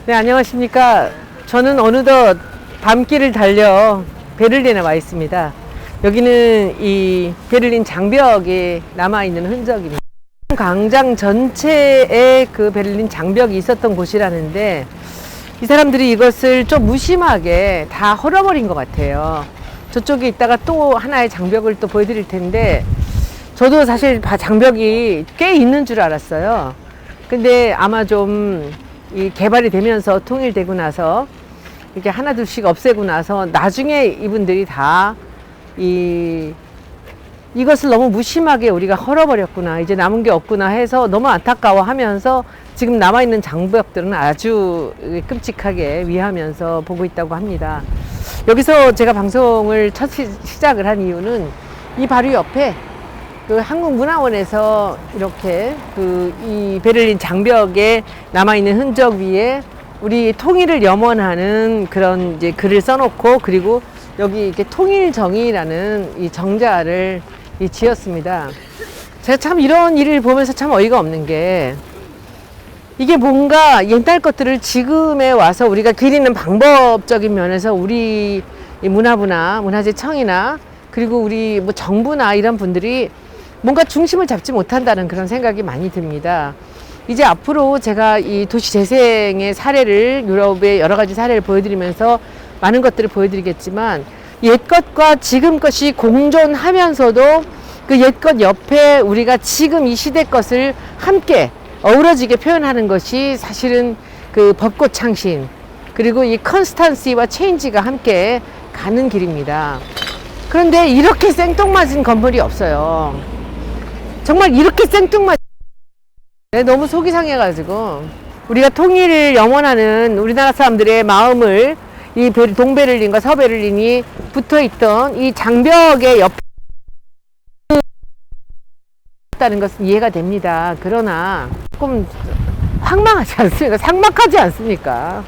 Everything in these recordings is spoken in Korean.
네, 안녕하십니까. 저는 어느덧 밤길을 달려 베를린에 와 있습니다. 여기는 이 베를린 장벽에 남아있는 흔적입니다. 광장 전체에 그 베를린 장벽이 있었던 곳이라는데 이 사람들이 이것을 좀 무심하게 다 헐어버린 것 같아요. 저쪽에 있다가 또 하나의 장벽을 또 보여드릴 텐데 저도 사실 장벽이 꽤 있는 줄 알았어요. 근데 아마 좀 이 개발이 되면서 통일되고 나서 이렇게 하나둘씩 없애고 나서 나중에 이분들이 다 이것을 너무 무심하게 우리가 헐어버렸구나, 이제 남은 게 없구나 해서 너무 안타까워 하면서 지금 남아있는 장벽들은 아주 끔찍하게 위하면서 보고 있다고 합니다. 여기서 제가 방송을 첫 시작을 한 이유는 이 바로 옆에 그 한국문화원에서 이렇게 이 베를린 장벽에 남아있는 흔적 위에 우리 통일을 염원하는 그런 이제 글을 써놓고, 그리고 여기 이렇게 통일정의라는 이 정자를 지었습니다. 제가 참 이런 일을 보면서 참 어이가 없는 게, 이게 뭔가 옛날 것들을 지금에 와서 우리가 기리는 방법적인 면에서 우리 문화부나 문화재청이나 그리고 우리 뭐 정부나 이런 분들이 뭔가 중심을 잡지 못한다는 그런 생각이 많이 듭니다. 이제 앞으로 제가 이 도시 재생의 사례를, 유럽의 여러 가지 사례를 보여드리면서 많은 것들을 보여드리겠지만, 옛것과 지금 것이 공존하면서도 그 옛것 옆에 우리가 지금 이 시대 것을 함께 어우러지게 표현하는 것이 사실은 그 벚꽃 창신, 그리고 이 컨스탄시와 체인지가 함께 가는 길입니다. 그런데 이렇게 생뚱맞은 건물이 없어요. 정말 이렇게 생뚱맞은, 너무 속이 상해가지고 우리가 통일을 염원하는 우리나라 사람들의 마음을 이 동베를린과 서베를린이 붙어있던 이 장벽의 옆에 있다는 것은 이해가 됩니다. 그러나 조금 황망하지 않습니까? 삭막하지 않습니까?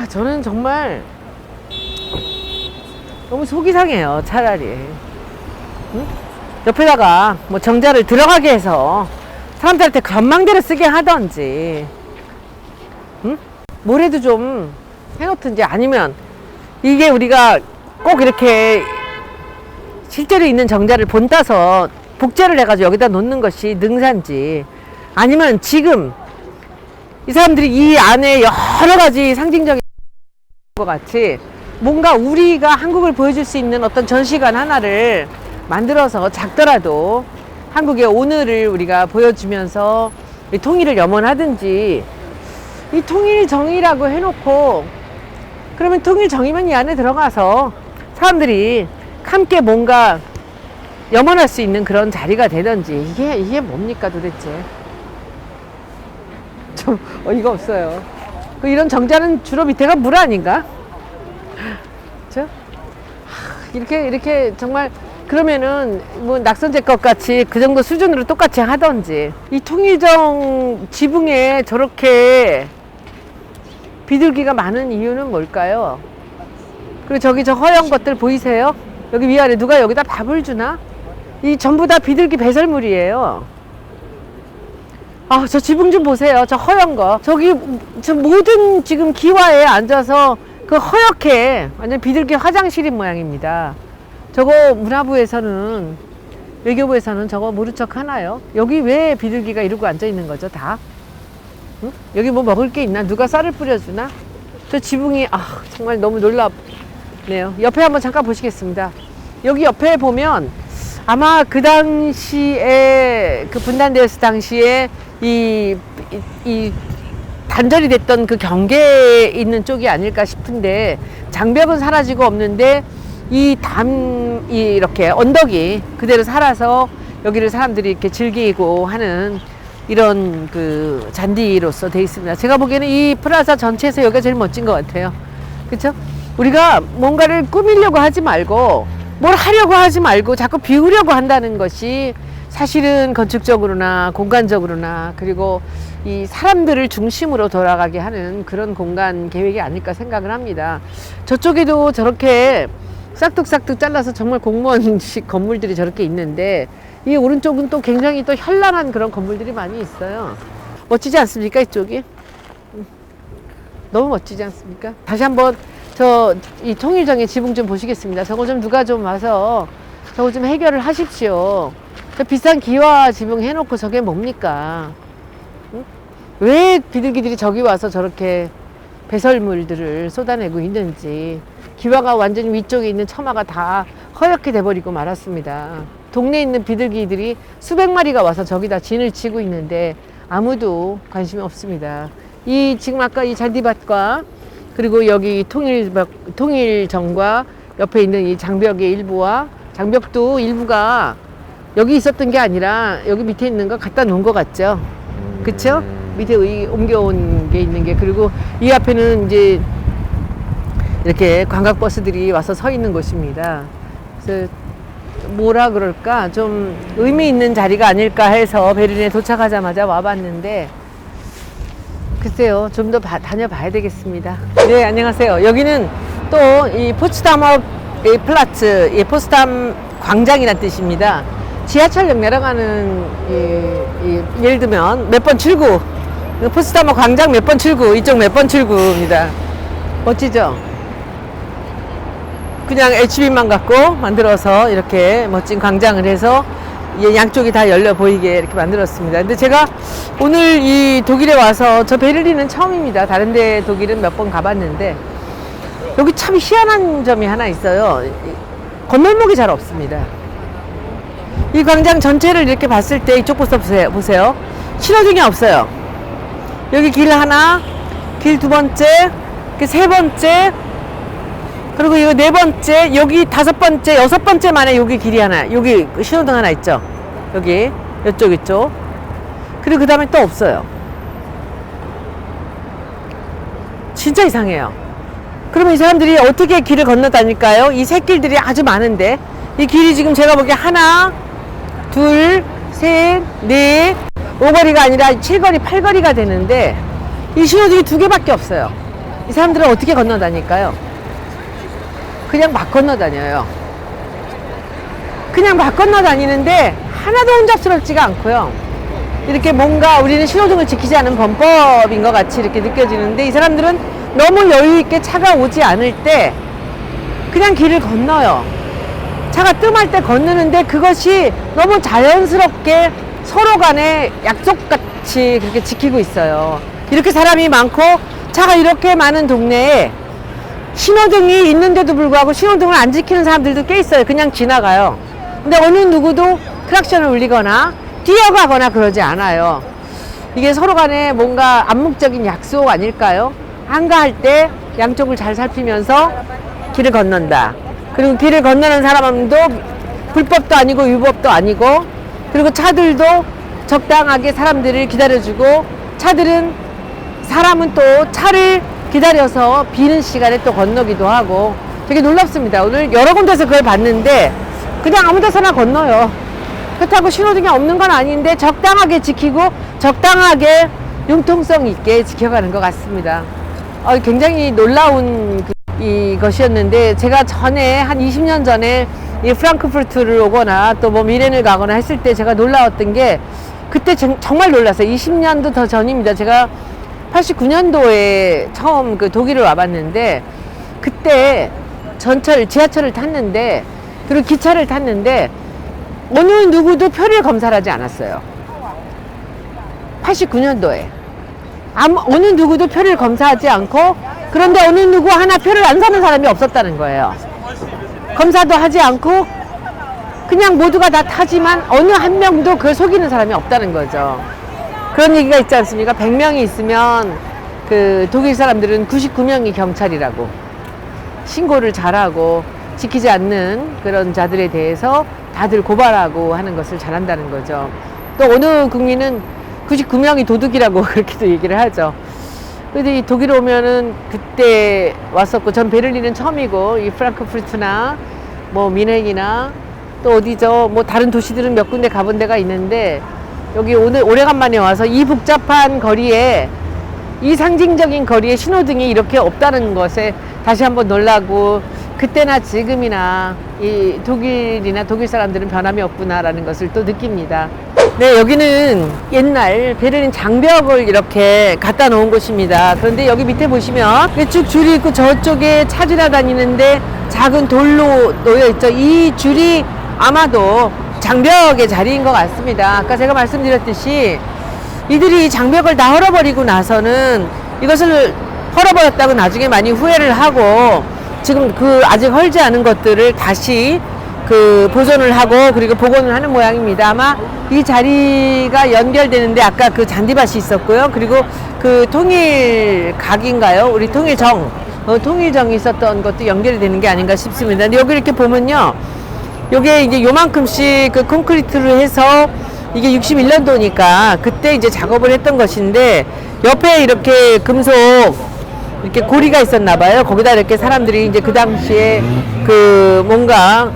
저는 정말 너무 속이 상해요. 차라리 응? 옆에다가 뭐 정자를 들어가게 해서 사람들한테 전망대로 쓰게 하던지, 응? 뭐래도 좀 해놓든지, 아니면 이게 우리가 꼭 이렇게 실제로 있는 정자를 본따서 복제를 해가지고 여기다 놓는 것이 능사인지, 아니면 지금 이 사람들이 이 안에 여러 가지 상징적인 것 같이 뭔가 우리가 한국을 보여줄 수 있는 어떤 전시관 하나를 만들어서 작더라도 한국의 오늘을 우리가 보여주면서 이 통일을 염원하든지, 이 통일정의라고 해놓고 그러면 통일정의면 이 안에 들어가서 사람들이 함께 뭔가 염원할 수 있는 그런 자리가 되든지, 이게 뭡니까 도대체? 좀 어이가 없어요. 이런 정자는 주로 밑에가 물 아닌가? 그렇죠? 이렇게 정말, 그러면은 뭐 낙선제 것 같이 그 정도 수준으로 똑같이 하던지. 이 통일정 지붕에 저렇게 비둘기가 많은 이유는 뭘까요? 그리고 저기 저 허연 것들 보이세요? 여기 위아래 누가 여기다 밥을 주나? 이 전부 다 비둘기 배설물이에요. 저 지붕 좀 보세요. 저 허연 거. 저기 저 모든 지금 기와에 앉아서 그 허옇게 완전 비둘기 화장실인 모양입니다. 저거 문화부에서는, 외교부에서는 저거 모른 척 하나요? 여기 왜 비둘기가 이러고 앉아 있는 거죠, 다? 응? 여기 뭐 먹을 게 있나? 누가 쌀을 뿌려주나? 저 지붕이 정말 너무 놀랍네요. 옆에 한번 잠깐 보시겠습니다. 여기 옆에 보면 아마 그 당시에, 그 분단되었을 당시에 이 단절이 됐던 그 경계에 있는 쪽이 아닐까 싶은데, 장벽은 사라지고 없는데 이렇게 언덕이 그대로 살아서 여기를 사람들이 이렇게 즐기고 하는 이런 그 잔디로서 되어 있습니다. 제가 보기에는 이 프라자 전체에서 여기가 제일 멋진 것 같아요. 그렇죠? 우리가 뭔가를 꾸미려고 하지 말고, 뭘 하려고 하지 말고 자꾸 비우려고 한다는 것이 사실은 건축적으로나 공간적으로나, 그리고 이 사람들을 중심으로 돌아가게 하는 그런 공간 계획이 아닐까 생각을 합니다. 저쪽에도 저렇게 싹둑싹둑 잘라서 정말 공무원식 건물들이 저렇게 있는데, 이 오른쪽은 또 굉장히 또 현란한 그런 건물들이 많이 있어요. 멋지지 않습니까, 이쪽이? 너무 멋지지 않습니까? 다시 한번 저 이 통일정의 지붕 좀 보시겠습니다. 저거 좀 누가 좀 와서 저거 좀 해결을 하십시오. 저 비싼 기와 지붕 해놓고 저게 뭡니까? 응? 왜 비둘기들이 저기 와서 저렇게 배설물들을 쏟아내고 있는지. 기와가 완전히 위쪽에 있는 처마가 다 허옇게 돼버리고 말았습니다. 동네에 있는 비둘기들이 수백 마리가 와서 저기다 진을 치고 있는데 아무도 관심이 없습니다. 이 지금 아까 이 잔디밭과 그리고 여기 통일정과 옆에 있는 이 장벽의 일부와 장벽도 일부가 여기 있었던 게 아니라 여기 밑에 있는 거 갖다 놓은 것 같죠? 그쵸? 밑에 옮겨온 게 있는 게. 그리고 이 앞에는 이제 이렇게 관광버스들이 와서 서 있는 곳입니다. 그래서 뭐라 그럴까? 좀 의미 있는 자리가 아닐까 해서 베를린에 도착하자마자 와봤는데 글쎄요, 좀 더 다녀봐야 되겠습니다. 네, 안녕하세요. 여기는 또 이 포츠다머 플라츠, 이 포츠담 광장이란 뜻입니다. 지하철역 내려가는 예를 들면 몇 번 출구, 포츠다머 광장 몇 번 출구, 이쪽 몇 번 출구입니다. 멋지죠? 그냥 HB만 갖고 만들어서 이렇게 멋진 광장을 해서 양쪽이 다 열려 보이게 이렇게 만들었습니다. 근데 제가 오늘 이 독일에 와서 저 베를린은 처음입니다. 다른 데 독일은 몇 번 가봤는데 여기 참 희한한 점이 하나 있어요. 건널목이 잘 없습니다. 이 광장 전체를 이렇게 봤을 때 이쪽 보세요. 신호등이 없어요. 여기 길 하나, 길 두 번째, 세 번째, 그리고 이거 네 번째, 여기 다섯 번째, 여섯 번째 만에 여기 길이 하나, 여기 신호등 하나 있죠. 여기, 이쪽. 그리고 그 다음에 또 없어요. 진짜 이상해요. 그러면 이 사람들이 어떻게 길을 건너 다닐까요? 이 새길들이 아주 많은데, 이 길이 지금 제가 보기에 하나, 둘, 셋, 넷, 5거리가 아니라 7거리, 8거리가 되는데, 이 신호등이 두 개밖에 없어요. 이 사람들은 어떻게 건너 다닐까요? 그냥 막 건너 다녀요. 그냥 막 건너 다니는데 하나도 혼잡스럽지가 않고요. 이렇게 뭔가 우리는 신호등을 지키지 않은 범법인 것 같이 이렇게 느껴지는데 이 사람들은 너무 여유있게 차가 오지 않을 때 그냥 길을 건너요. 차가 뜸할 때 건너는데 그것이 너무 자연스럽게 서로 간에 약속같이 그렇게 지키고 있어요. 이렇게 사람이 많고 차가 이렇게 많은 동네에 신호등이 있는데도 불구하고 신호등을 안 지키는 사람들도 꽤 있어요. 그냥 지나가요. 근데 어느 누구도 크락션을 울리거나 뛰어가거나 그러지 않아요. 이게 서로 간에 뭔가 암묵적인 약속 아닐까요? 한가할 때 양쪽을 잘 살피면서 길을 건넌다. 그리고 길을 건너는 사람도 불법도 아니고 유법도 아니고, 그리고 차들도 적당하게 사람들을 기다려주고, 사람은 또 차를 기다려서 비는 시간에 또 건너기도 하고 되게 놀랍습니다. 오늘 여러 군데서 그걸 봤는데 그냥 아무 데서나 건너요. 그렇다고 신호등이 없는 건 아닌데 적당하게 지키고 적당하게 융통성 있게 지켜가는 것 같습니다. 굉장히 놀라운 이것이었는데 제가 전에 한 20년 전에 이 프랑크푸르트를 오거나 또 뭐 미넨을 가거나 했을 때 제가 놀라웠던 게 그때 정말 놀랐어요. 20년도 더 전입니다. 제가 89년도에 처음 그 독일을 와봤는데 그때 지하철을 탔는데 그리고 기차를 탔는데 어느 누구도 표를 검사를 하지 않았어요. 89년도에 어느 누구도 표를 검사하지 않고, 그런데 어느 누구 하나 표를 안 사는 사람이 없었다는 거예요. 검사도 하지 않고 그냥 모두가 다 타지만 어느 한 명도 그걸 속이는 사람이 없다는 거죠. 그런 얘기가 있지 않습니까? 100명이 있으면 그 독일 사람들은 99명이 경찰이라고, 신고를 잘하고 지키지 않는 그런 자들에 대해서 다들 고발하고 하는 것을 잘한다는 거죠. 또 어느 국민은 99명이 도둑이라고 그렇게도 얘기를 하죠. 근데 이 독일 오면은 그때 왔었고, 전 베를린은 처음이고 이 프랑크푸르트나 뭐 미넨이나 또 어디죠, 뭐 다른 도시들은 몇 군데 가본 데가 있는데 여기 오늘 오래간만에 와서 이 복잡한 거리에, 이 상징적인 거리에 신호등이 이렇게 없다는 것에 다시 한번 놀라고, 그때나 지금이나 이 독일이나 독일 사람들은 변함이 없구나라는 것을 또 느낍니다. 네, 여기는 옛날 베를린 장벽을 이렇게 갖다 놓은 곳입니다. 그런데 여기 밑에 보시면 쭉 줄이 있고 저쪽에 차 지나다니는데 작은 돌로 놓여 있죠. 이 줄이 아마도 장벽의 자리인 것 같습니다. 아까 제가 말씀드렸듯이 이들이 장벽을 다 헐어버리고 나서는 이것을 헐어버렸다고 나중에 많이 후회를 하고 지금 그 아직 헐지 않은 것들을 다시 그 보존을 하고 그리고 복원을 하는 모양입니다. 아마 이 자리가 연결되는데 아까 그 잔디밭이 있었고요. 그리고 그 통일각인가요? 우리 통일정, 통일정이 있었던 것도 연결이 되는 게 아닌가 싶습니다. 근데 여기 이렇게 보면요. 요게 이제 요만큼씩 그 콘크리트로 해서 이게 61년도니까 그때 이제 작업을 했던 것인데 옆에 이렇게 금속 이렇게 고리가 있었나 봐요. 거기다 이렇게 사람들이 이제 그 당시에 그 뭔가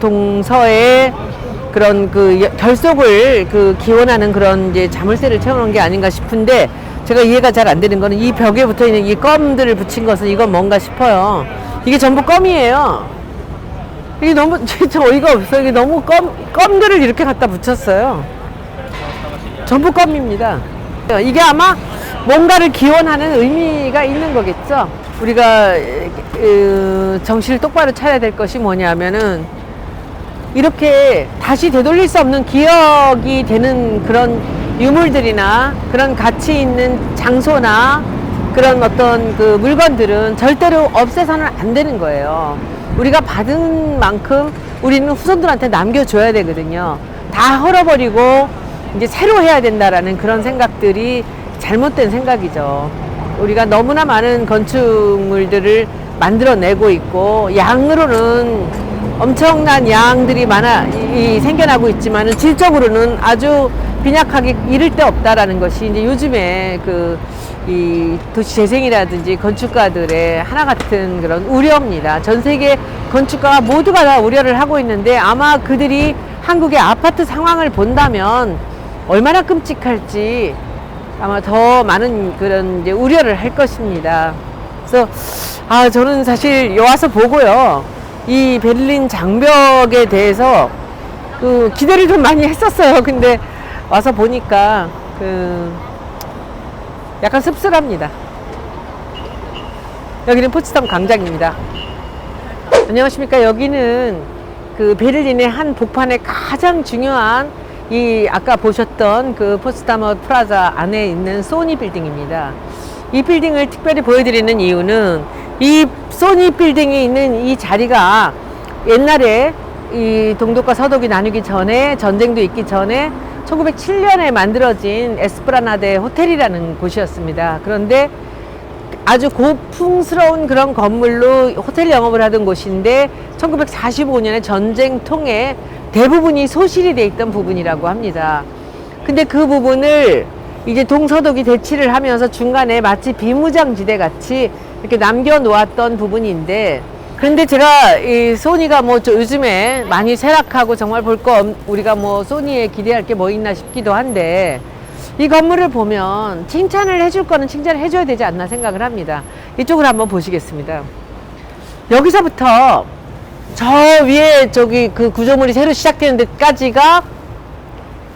동서의 그런 그 결속을 그 기원하는 그런 이제 자물쇠를 채워놓은 게 아닌가 싶은데 제가 이해가 잘 안 되는 거는 이 벽에 붙어 있는 이 껌들을 붙인 것은 이건 뭔가 싶어요. 이게 전부 껌이에요. 이게 너무 진짜 어이가 없어요. 이게 너무 껌들을 이렇게 갖다 붙였어요. 전부 껌입니다. 이게 아마 뭔가를 기원하는 의미가 있는 거겠죠. 우리가 정신을 똑바로 차려야 될 것이 뭐냐면은 이렇게 다시 되돌릴 수 없는 기억이 되는 그런 유물들이나 그런 가치 있는 장소나 그런 어떤 그 물건들은 절대로 없애서는 안 되는 거예요. 우리가 받은 만큼 우리는 후손들한테 남겨줘야 되거든요. 다 헐어버리고 이제 새로 해야 된다라는 그런 생각들이 잘못된 생각이죠. 우리가 너무나 많은 건축물들을 만들어내고 있고 양으로는 엄청난 양들이 생겨나고 있지만은 질적으로는 아주 빈약하게 이를 데 없다라는 것이 이제 요즘에 이 도시재생이라든지 건축가들의 하나 같은 그런 우려입니다. 전 세계 건축가가 모두가 다 우려를 하고 있는데 아마 그들이 한국의 아파트 상황을 본다면 얼마나 끔찍할지 아마 더 많은 그런 이제 우려를 할 것입니다. 그래서 저는 사실 와서 보고요. 이 베를린 장벽에 대해서 기대를 좀 많이 했었어요. 근데 와서 보니까 약간 씁쓸합니다. 여기는 포츠담 광장입니다. 안녕하십니까. 여기는 그 베를린의 한 복판에 가장 중요한 이 아까 보셨던 그 포츠다머 프라자 안에 있는 소니 빌딩입니다. 이 빌딩을 특별히 보여드리는 이유는 이 소니 빌딩이 있는 이 자리가 옛날에 이 동독과 서독이 나누기 전에 전쟁도 있기 전에 1907년에 만들어진 에스프라나데 호텔이라는 곳이었습니다. 그런데 아주 고풍스러운 그런 건물로 호텔 영업을 하던 곳인데 1945년에 전쟁 통해 대부분이 소실이 돼 있던 부분이라고 합니다. 근데 그 부분을 이제 동서독이 대치를 하면서 중간에 마치 비무장지대 같이 이렇게 남겨놓았던 부분인데, 그런데 제가 이 소니가 뭐 요즘에 많이 쇠락하고 정말 우리가 뭐 소니에 기대할 게 뭐 있나 싶기도 한데, 이 건물을 보면 칭찬을 해줄 거는 칭찬을 해줘야 되지 않나 생각을 합니다. 이쪽으로 한번 보시겠습니다. 여기서부터 저 위에 그 구조물이 새로 시작되는 데까지가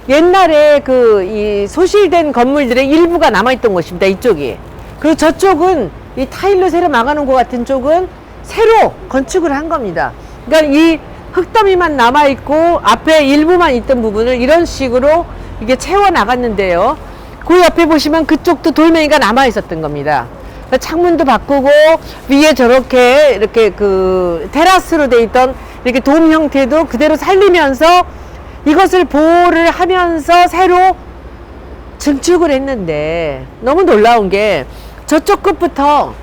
옛날에 이 소실된 건물들의 일부가 남아있던 곳입니다. 이쪽이. 그리고 저쪽은 이 타일로 새로 막아놓은 것 같은 쪽은 새로 건축을 한 겁니다. 그러니까 이 흙더미만 남아있고 앞에 일부만 있던 부분을 이런 식으로 이게 채워 나갔는데요. 그 옆에 보시면 그쪽도 돌멩이가 남아 있었던 겁니다. 그러니까 창문도 바꾸고 위에 저렇게 이렇게 테라스로 돼 있던 이렇게 돔 형태도 그대로 살리면서 이것을 보호를 하면서 새로 증축을 했는데, 너무 놀라운 게 저쪽 끝부터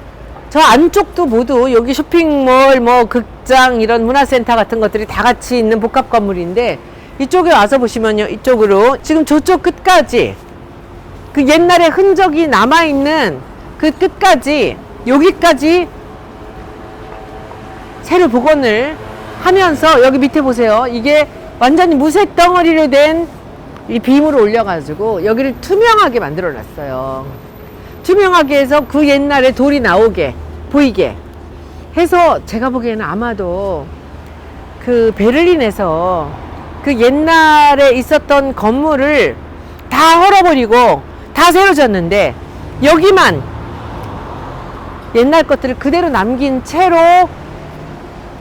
저 안쪽도 모두 여기 쇼핑몰, 뭐 극장, 이런 문화센터 같은 것들이 다 같이 있는 복합 건물인데, 이쪽에 와서 보시면요, 이쪽으로 지금 저쪽 끝까지 그 옛날에 흔적이 남아있는 그 끝까지 여기까지 새로 복원을 하면서, 여기 밑에 보세요. 이게 완전히 무색 덩어리로 된 이 빔으로 올려가지고 여기를 투명하게 만들어 놨어요. 투명하게 해서 그 옛날에 돌이 나오게 보이게. 해서 제가 보기에는 아마도 그 베를린에서 그 옛날에 있었던 건물을 다 헐어버리고 다 새로 졌는데 여기만 옛날 것들을 그대로 남긴 채로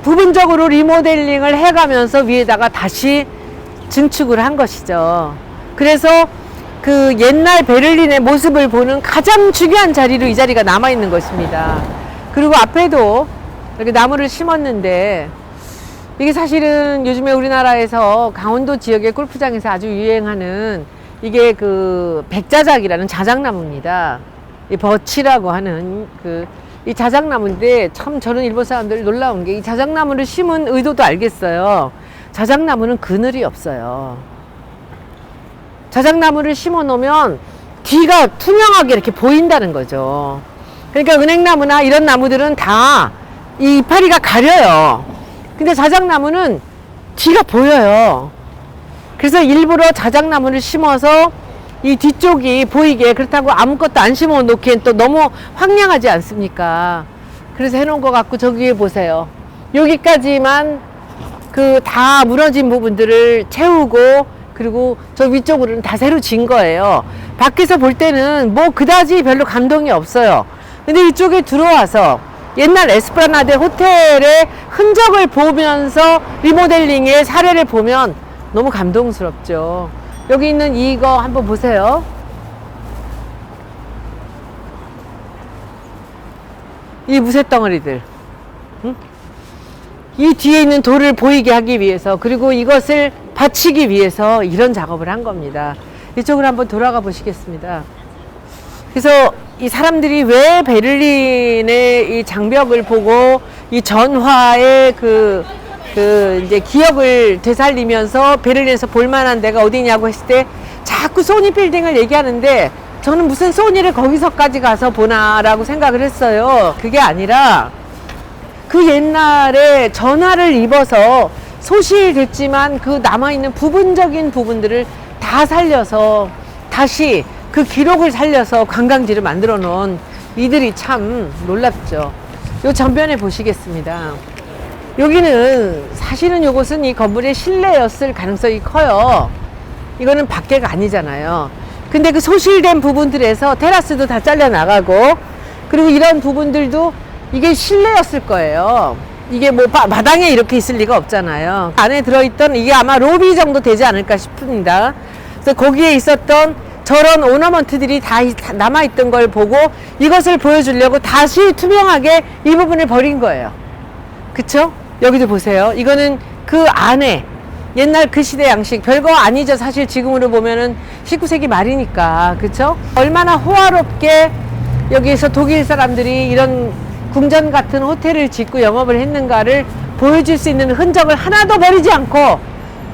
부분적으로 리모델링을 해가면서 위에다가 다시 증축을 한 것이죠. 그래서 그 옛날 베를린의 모습을 보는 가장 중요한 자리로 이 자리가 남아있는 것입니다. 그리고 앞에도 이렇게 나무를 심었는데 이게 사실은 요즘에 우리나라에서 강원도 지역의 골프장에서 아주 유행하는 이게 그 백자작이라는 자작나무입니다. 이 버치라고 하는 이 자작나무인데 참 저는 일본 사람들 놀라운 게 이 자작나무를 심은 의도도 알겠어요. 자작나무는 그늘이 없어요. 자작나무를 심어 놓으면 뒤가 투명하게 이렇게 보인다는 거죠. 그러니까 은행나무나 이런 나무들은 다 이 이파리가 가려요. 근데 자작나무는 뒤가 보여요. 그래서 일부러 자작나무를 심어서 이 뒤쪽이 보이게, 그렇다고 아무것도 안 심어 놓기엔 또 너무 황량하지 않습니까? 그래서 해놓은 것 같고, 저기 위에 보세요. 여기까지만 그 다 무너진 부분들을 채우고, 그리고 저 위쪽으로는 다 새로 진 거예요. 밖에서 볼 때는 뭐 그다지 별로 감동이 없어요. 근데 이쪽에 들어와서 옛날 에스프라나데 호텔의 흔적을 보면서 리모델링의 사례를 보면 너무 감동스럽죠. 여기 있는 이거 한번 보세요. 이 무쇠덩어리들. 응? 이 뒤에 있는 돌을 보이게 하기 위해서, 그리고 이것을 받치기 위해서 이런 작업을 한 겁니다. 이쪽으로 한번 돌아가 보시겠습니다. 그래서 이 사람들이 왜 베를린의 이 장벽을 보고 이 전화의 이제 기억을 되살리면서 베를린에서 볼만한 데가 어디냐고 했을 때 자꾸 소니 빌딩을 얘기하는데, 저는 무슨 소니를 거기서까지 가서 보나라고 생각을 했어요. 그게 아니라 그 옛날에 전화를 입어서 소실됐지만 그 남아있는 부분적인 부분들을 다 살려서 다시 그 기록을 살려서 관광지를 만들어 놓은 이들이 참 놀랍죠. 요 전변에 보시겠습니다. 여기는 사실은 이곳은 이 건물의 실내였을 가능성이 커요. 이거는 밖에가 아니잖아요. 근데 그 소실된 부분들에서 테라스도 다 잘려 나가고, 그리고 이런 부분들도 이게 실내였을 거예요. 이게 뭐 마당에 이렇게 있을 리가 없잖아요. 안에 들어있던 이게 아마 로비 정도 되지 않을까 싶습니다. 그래서 거기에 있었던 저런 오너먼트들이 다 남아있던 걸 보고 이것을 보여주려고 다시 투명하게 이 부분을 버린 거예요. 그쵸? 여기도 보세요. 이거는 그 안에 옛날 그 시대 양식, 별거 아니죠. 사실 지금으로 보면은 19세기 말이니까. 그쵸? 얼마나 호화롭게 여기에서 독일 사람들이 이런 궁전 같은 호텔을 짓고 영업을 했는가를 보여줄 수 있는 흔적을 하나도 버리지 않고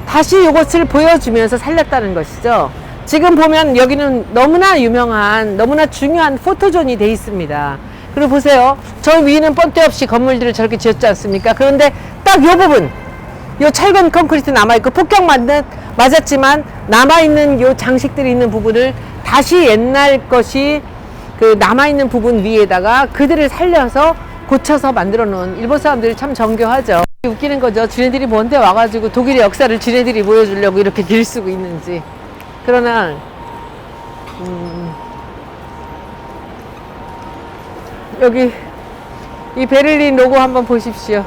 다시 이것을 보여주면서 살렸다는 것이죠. 지금 보면 여기는 너무나 유명한, 너무나 중요한 포토존이 돼 있습니다. 그리고 보세요. 저 위는 뻔데 없이 건물들을 저렇게 지었지 않습니까? 그런데 딱 이 부분, 요 철근 콘크리트 남아있고 폭격 맞았지만 남아있는 요 장식들이 있는 부분을 다시 옛날 것이 그 남아있는 부분 위에다가 그들을 살려서 고쳐서 만들어 놓은 일본 사람들이 참 정교하죠. 웃기는 거죠. 지네들이 뭔데 와가지고 독일의 역사를 지네들이 보여주려고 이렇게 길 쓰고 있는지. 그러나 여기 이 베를린 로고 한번 보십시오.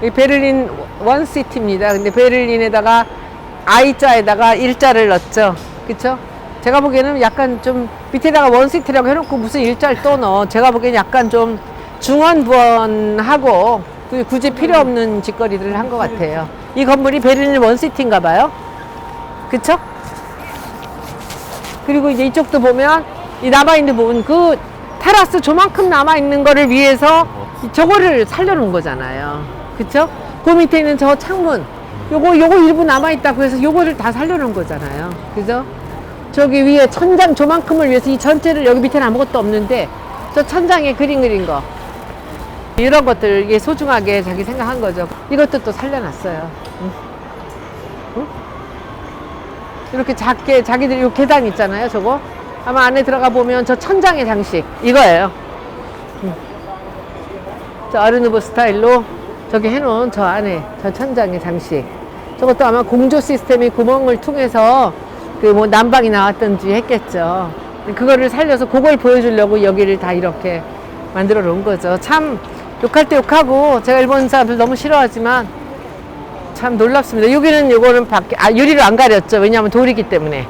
이 베를린 원시티입니다. 근데 베를린에다가 I자에다가 일자를 넣었죠. 그쵸? 제가 보기에는 약간 좀 밑에다가 원시티라고 해놓고 무슨 일자를 또 넣어. 제가 보기에는 약간 좀 중언부언하고 굳이 필요 없는 짓거리들을 한 것 같아요. 이 건물이 베를린 원시티인가 봐요. 그쵸? 그리고 이제 이쪽도 보면 이 남아있는 부분, 그 테라스 조만큼 남아있는 거를 위해서 저거를 살려놓은 거잖아요. 그쵸? 그 밑에 있는 저 창문, 요거 일부 남아있다고 해서 요거를 다 살려놓은 거잖아요. 그죠? 저기 위에 천장 조만큼을 위해서 이 전체를, 여기 밑에는 아무것도 없는데 저 천장에 그린 거, 이런 것들 이게 소중하게 자기 생각한 거죠. 이것도 또 살려놨어요. 응? 응? 이렇게 작게 자기들 요 계단 있잖아요. 저거 아마 안에 들어가 보면 저 천장의 장식 이거예요. 저 아르누보 스타일로 저기 해놓은 저 안에 저 천장의 장식, 저것도 아마 공조 시스템이 구멍을 통해서 그 뭐 난방이 나왔던지 했겠죠. 그거를 살려서 그걸 보여주려고 여기를 다 이렇게 만들어 놓은 거죠. 참 욕할 때 욕하고, 제가 일본 사람들 너무 싫어하지만 참 놀랍습니다. 여기는 요거는 밖에 유리를 안 가렸죠. 왜냐하면 돌이기 때문에.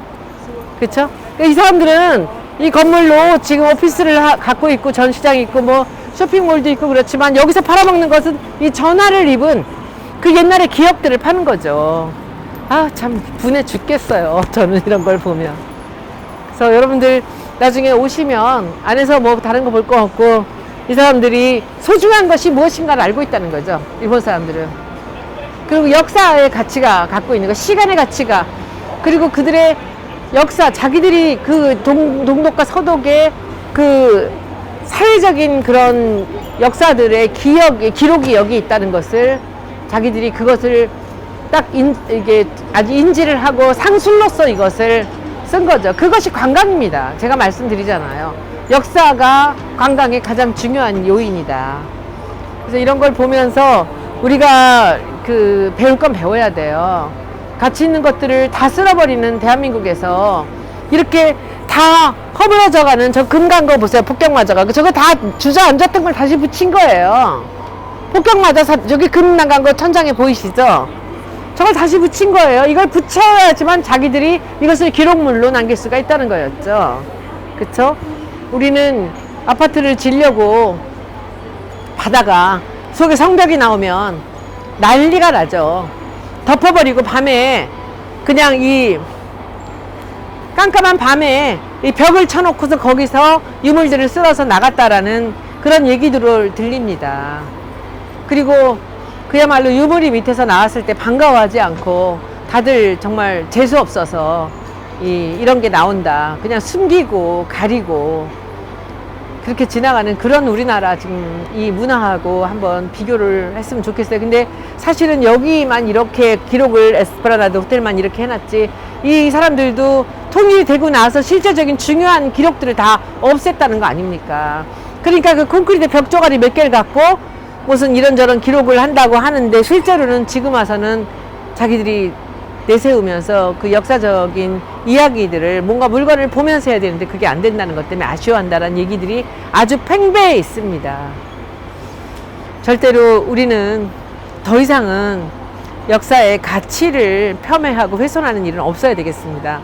그쵸? 그러니까 이 사람들은 이 건물로 지금 오피스를 갖고 있고 전시장이 있고 뭐 쇼핑몰도 있고 그렇지만, 여기서 팔아먹는 것은 이 전화를 입은 그 옛날의 기업들을 파는 거죠. 아, 참 분해 죽겠어요. 저는 이런 걸 보면. 그래서 여러분들 나중에 오시면 안에서 뭐 다른 거 볼 거 없고, 이 사람들이 소중한 것이 무엇인가를 알고 있다는 거죠. 일본 사람들은. 그리고 역사의 가치가 갖고 있는 거, 시간의 가치가, 그리고 그들의 역사, 자기들이 그 동독과 서독의 그 사회적인 그런 역사들의 기록이 여기 있다는 것을, 자기들이 그것을 딱 이게 아주 인지를 하고 상술로서 이것을 쓴 거죠. 그것이 관광입니다. 제가 말씀드리잖아요. 역사가 관광의 가장 중요한 요인이다. 그래서 이런 걸 보면서 우리가 그 배울 건 배워야 돼요. 가치 있는 것들을 다 쓸어버리는 대한민국에서 이렇게 다 허물어져가는 저 금간 거 보세요. 폭격 맞아가 저거 다 주저앉았던 걸 다시 붙인 거예요. 폭격 맞아서 저기 금 나간 거 천장에 보이시죠? 저걸 다시 붙인 거예요. 이걸 붙여야지만 자기들이 이것을 기록물로 남길 수가 있다는 거였죠. 그쵸? 우리는 아파트를 지려고 바다가 속에 성벽이 나오면 난리가 나죠. 덮어버리고 밤에 그냥 이 깜깜한 밤에 이 벽을 쳐놓고서 거기서 유물들을 쓸어서 나갔다라는 그런 얘기들을 들립니다. 그리고 그야말로 유물이 밑에서 나왔을 때 반가워하지 않고 다들 정말 재수 없어서 이런 게 나온다, 그냥 숨기고 가리고 그렇게 지나가는 그런 우리나라 지금 이 문화하고 한번 비교를 했으면 좋겠어요. 근데 사실은 여기만 이렇게 기록을, 에스프라나드 호텔만 이렇게 해놨지, 이 사람들도 통일이 되고 나서 실제적인 중요한 기록들을 다 없앴다는 거 아닙니까? 그러니까 그 콘크리트 벽 조가리 몇 개를 갖고 무슨 이런저런 기록을 한다고 하는데, 실제로는 지금 와서는 자기들이 내세우면서 그 역사적인 이야기들을 뭔가 물건을 보면서 해야 되는데 그게 안 된다는 것 때문에 아쉬워한다는 얘기들이 아주 팽배해 있습니다. 절대로 우리는 더 이상은 역사의 가치를 폄훼하고 훼손하는 일은 없어야 되겠습니다.